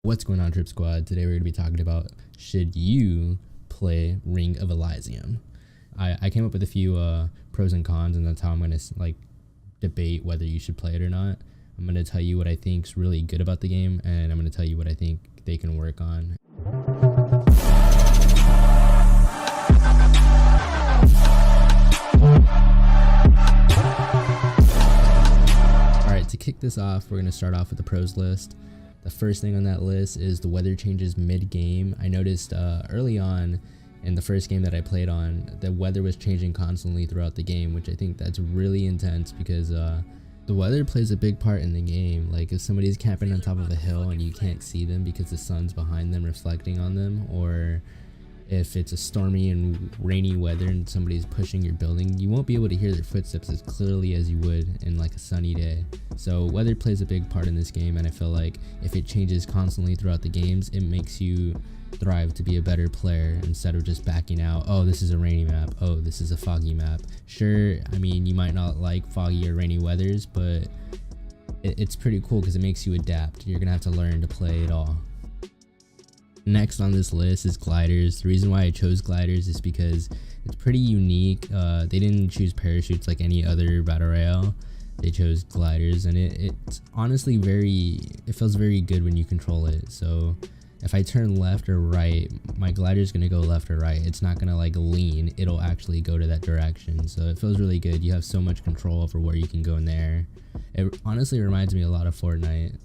What's going on, Trip Squad? Today we're going to be talking about, should you play Ring of Elysium? I came up with a few pros and cons, and that's how I'm going to debate whether you should play it or not. I'm going to tell you what I think's really good about the game, and I'm going to tell you what I think they can work on. Alright, to kick this off, we're going to start off with the pros list. The first thing on that list is the weather changes mid-game. I noticed early on in the first game that I played on, the weather was changing constantly throughout the game, which I think that's really intense because the weather plays a big part in the game. Like if somebody's camping on top of a hill and you can't see them because the sun's behind them reflecting on them, or if it's a stormy and rainy weather and somebody's pushing your building, you won't be able to hear their footsteps as clearly as you would in like a sunny day. So weather plays a big part in this game, and I feel like if it changes constantly throughout the games, it makes you thrive to be a better player instead of just backing out. Oh, this is a rainy map. Oh, this is a foggy map. Sure, I mean, you might not like foggy or rainy weathers, but it's pretty cool because it makes you adapt. You're gonna have to learn to play it all. Next on this list is gliders. The reason why I chose gliders is because it's pretty unique. They didn't choose parachutes like any other battle royale. They chose gliders, and it's honestly it feels very good when you control it. So if I turn left or right, my glider is going to go left or right. It's not going to like lean. It'll actually go to that direction. So it feels really good. You have so much control over where you can go in the air. It honestly reminds me a lot of Fortnite.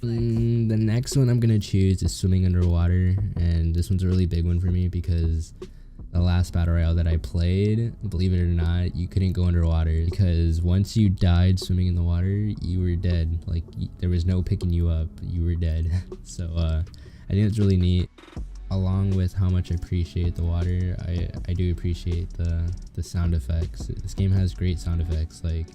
The next one I'm gonna choose is swimming underwater, and this one's a really big one for me because the last battle royale that I played, believe it or not, you couldn't go underwater because once you died swimming in the water, you were dead. Like there was no picking you up, you were dead. So I think it's really neat. Along with how much I appreciate the water, I do appreciate the sound effects. This game has great sound effects, like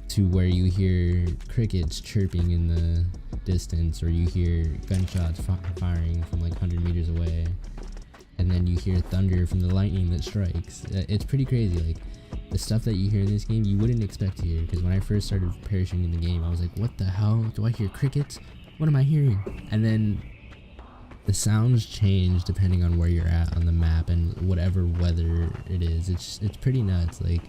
to where you hear crickets chirping in the distance, or you hear gunshots firing from like 100 meters away, and then you hear thunder from the lightning that strikes. It's pretty crazy. Like the stuff that you hear in this game you wouldn't expect to hear, because when I first started parachuting in the game I was like, what the hell, do I hear crickets? What am I hearing? And then the sounds change depending on where you're at on the map and whatever weather it is. It's pretty nuts. Like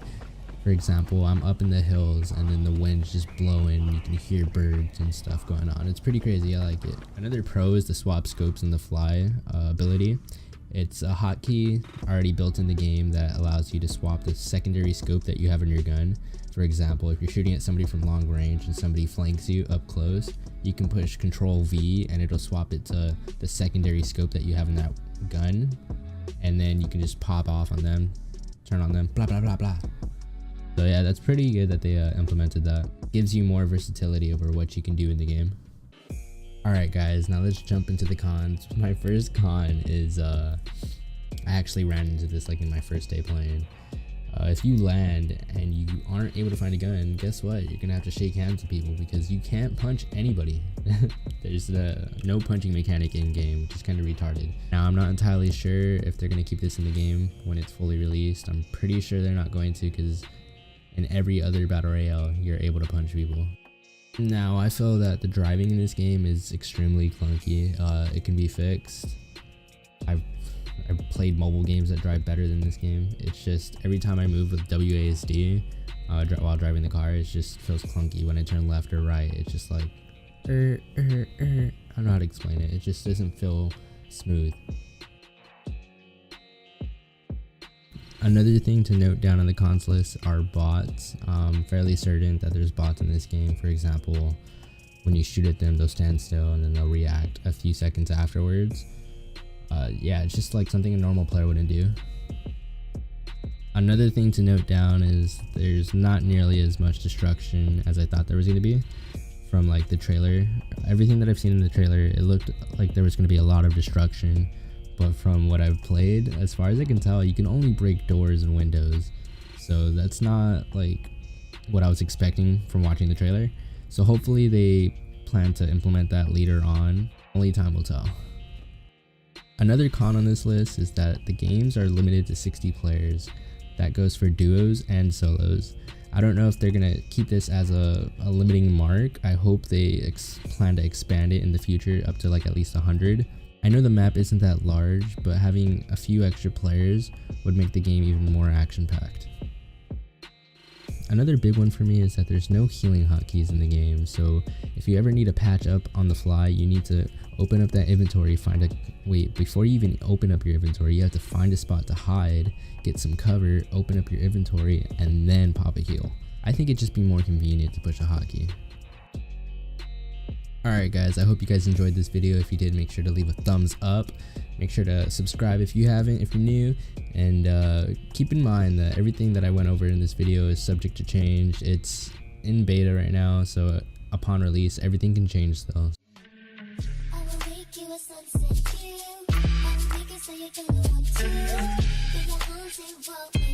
for example, I'm up in the hills and then the wind's just blowing. You can hear birds and stuff going on. It's pretty crazy. I like it. Another pro is the swap scopes and the fly ability. It's a hotkey already built in the game that allows you to swap the secondary scope that you have in your gun. For example, if you're shooting at somebody from long range and somebody flanks you up close, you can push Control V and it'll swap it to the secondary scope that you have in that gun. And then you can just pop off on them, turn on them, blah, blah, blah, blah. So yeah, that's pretty good that they implemented that. Gives you more versatility over what you can do in the game. Alright guys, now let's jump into the cons. My first con is, I actually ran into this like in my first day playing. If you land and you aren't able to find a gun, guess what? You're gonna have to shake hands with people because you can't punch anybody. There's no punching mechanic in game, which is kind of retarded. Now I'm not entirely sure if they're gonna keep this in the game when it's fully released. I'm pretty sure they're not going to, because in every other battle royale you're able to punch people. Now I feel that the driving in this game is extremely clunky. It can be fixed. I've played mobile games that drive better than this game. It's just every time I move with WASD while driving the car, it just feels clunky. When I turn left or right, it's just like I don't know how to explain it. It just doesn't feel smooth. Another thing to note down on the cons list are bots. I'm fairly certain that there's bots in this game. For example, when you shoot at them, they'll stand still and then they'll react a few seconds afterwards. Yeah, it's just like something a normal player wouldn't do. Another thing to note down is there's not nearly as much destruction as I thought there was going to be from like the trailer. Everything that I've seen in the trailer, it looked like there was going to be a lot of destruction. But from what I've played, as far as I can tell, you can only break doors and windows. So that's not like what I was expecting from watching the trailer. So hopefully they plan to implement that later on. Only time will tell. Another con on this list is that the games are limited to 60 players. That goes for duos and solos. I don't know if they're gonna keep this as a limiting mark. I hope they plan to expand it in the future up to like at least 100. I know the map isn't that large, but having a few extra players would make the game even more action-packed. Another big one for me is that there's no healing hotkeys in the game, so if you ever need to patch up on the fly, you need to open up that inventory, before you even open up your inventory, you have to find a spot to hide, get some cover, open up your inventory, and then pop a heal. I think it'd just be more convenient to push a hotkey. Alright guys, I hope you guys enjoyed this video. If you did, make sure to leave a thumbs up. Make sure to subscribe if you haven't, if you're new. And keep in mind that everything that I went over in this video is subject to change. It's in beta right now, so upon release, everything can change still. I will make you a sunset view. I will make it so you can look too. Be a haunting world.